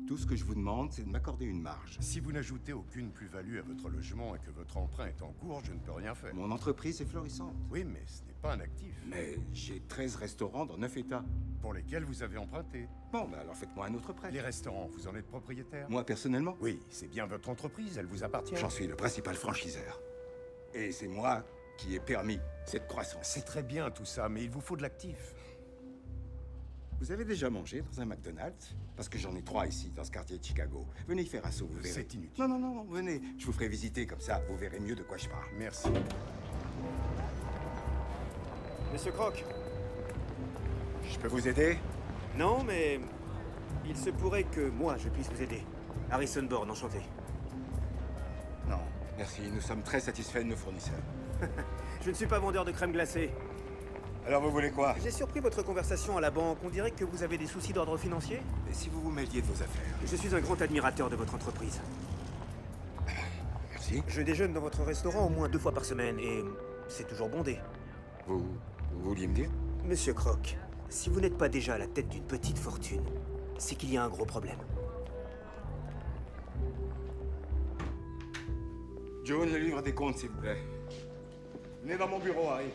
Tout ce que je vous demande, c'est de m'accorder une marge. Si vous n'ajoutez aucune plus-value à votre logement et que votre emprunt est en cours, je ne peux rien faire. Mon entreprise est florissante. Oui, mais ce n'est pas un actif. Mais j'ai 13 restaurants dans 9 États. Pour lesquels vous avez emprunté. Bon, bah alors faites-moi un autre prêt. Les restaurants, vous en êtes propriétaire? Moi, personnellement? Oui, c'est bien votre entreprise, elle vous appartient. J'en suis le principal franchiseur. Et c'est moi qui ai permis cette croissance. C'est très bien tout ça, mais il vous faut de l'actif. Vous avez déjà mangé dans un McDonald's? Parce que j'en ai 3 ici, dans ce quartier de Chicago. Venez y faire un saut, vous verrez. C'est inutile. Non, non, non, venez. Je vous ferai visiter comme ça, vous verrez mieux de quoi je parle. Merci. Monsieur Croc? Je peux vous aider? Non, mais... il se pourrait que moi, je puisse vous aider. Harrison Bourne, enchanté. Non, merci. Nous sommes très satisfaits de nos fournisseurs. Je ne suis pas vendeur de crème glacée. Alors vous voulez quoi? J'ai surpris votre conversation à la banque. On dirait que vous avez des soucis d'ordre financier. Et si vous vous mêliez de vos affaires? Je suis un grand admirateur de votre entreprise. Merci. Je déjeune dans votre restaurant au moins 2 fois par semaine et c'est toujours bondé. Vous vouliez me dire? Monsieur Croc, si vous n'êtes pas déjà à la tête d'une petite fortune, c'est qu'il y a un gros problème. John, le livre des comptes, s'il vous plaît. Venez dans mon bureau, Harry.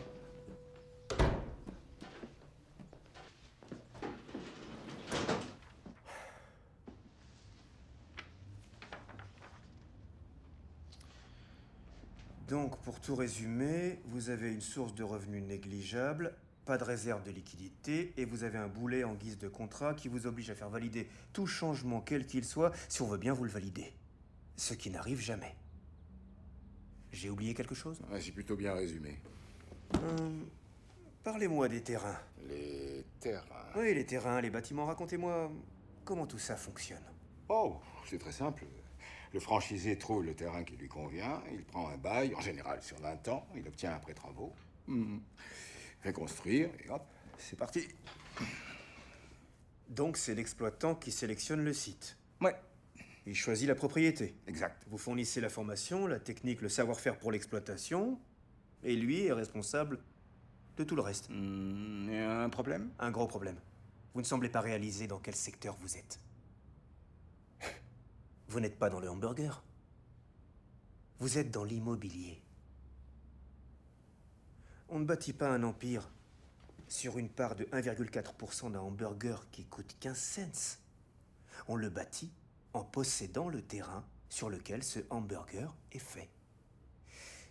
Donc, pour tout résumer, vous avez une source de revenus négligeable, pas de réserve de liquidité, et vous avez un boulet en guise de contrat qui vous oblige à faire valider tout changement quel qu'il soit si on veut bien vous le valider. Ce qui n'arrive jamais. J'ai oublié quelque chose? Ouais, j'ai plutôt bien résumé. Parlez-moi des terrains. Les terrains... Oui, les terrains, les bâtiments, racontez-moi comment tout ça fonctionne. Oh, c'est très simple. Le franchisé trouve le terrain qui lui convient, il prend un bail, en général sur 20 ans, il obtient un prêt travaux, fait construire, et hop, c'est parti. Donc c'est l'exploitant qui sélectionne le site. Ouais, Il choisit la propriété. exact. Vous fournissez la formation, la technique, le savoir-faire pour l'exploitation, et lui est responsable de tout le reste. Y a un problème? Un gros problème. Vous ne semblez pas réaliser dans quel secteur vous êtes. Vous n'êtes pas dans le hamburger. Vous êtes dans l'immobilier. On ne bâtit pas un empire sur une part de 1,4% d'un hamburger qui coûte 15 cents. On le bâtit en possédant le terrain sur lequel ce hamburger est fait.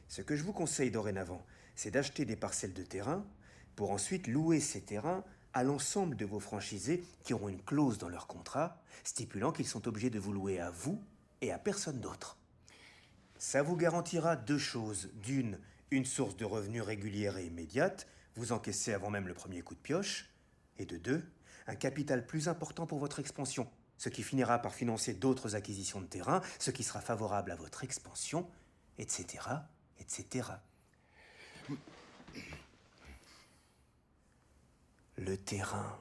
Ce que je vous conseille dorénavant, c'est d'acheter des parcelles de terrain pour ensuite louer ces terrains à l'ensemble de vos franchisés qui auront une clause dans leur contrat stipulant qu'ils sont obligés de vous louer à vous et à personne d'autre. Ça vous garantira 2 choses. D'une, une source de revenus régulière et immédiate, vous encaissez avant même le premier coup de pioche. Et de 2, un capital plus important pour votre expansion, ce qui finira par financer d'autres acquisitions de terrain, ce qui sera favorable à votre expansion, etc., etc. Le terrain.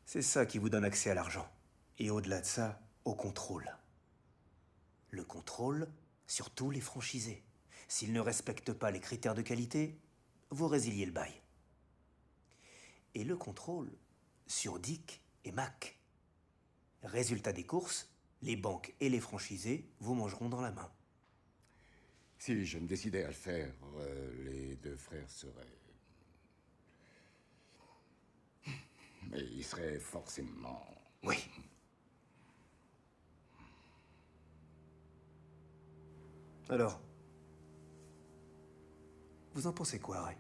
C'est ça qui vous donne accès à l'argent. Et au-delà de ça, au contrôle. Le contrôle sur tous les franchisés. S'ils ne respectent pas les critères de qualité, vous résiliez le bail. Et le contrôle sur Dick et Mac. Résultat des courses, les banques et les franchisés vous mangeront dans la main. Si je me décidais à le faire, les 2 frères seraient... Mais ils seraient forcément... Oui. Alors, vous en pensez quoi, Ray?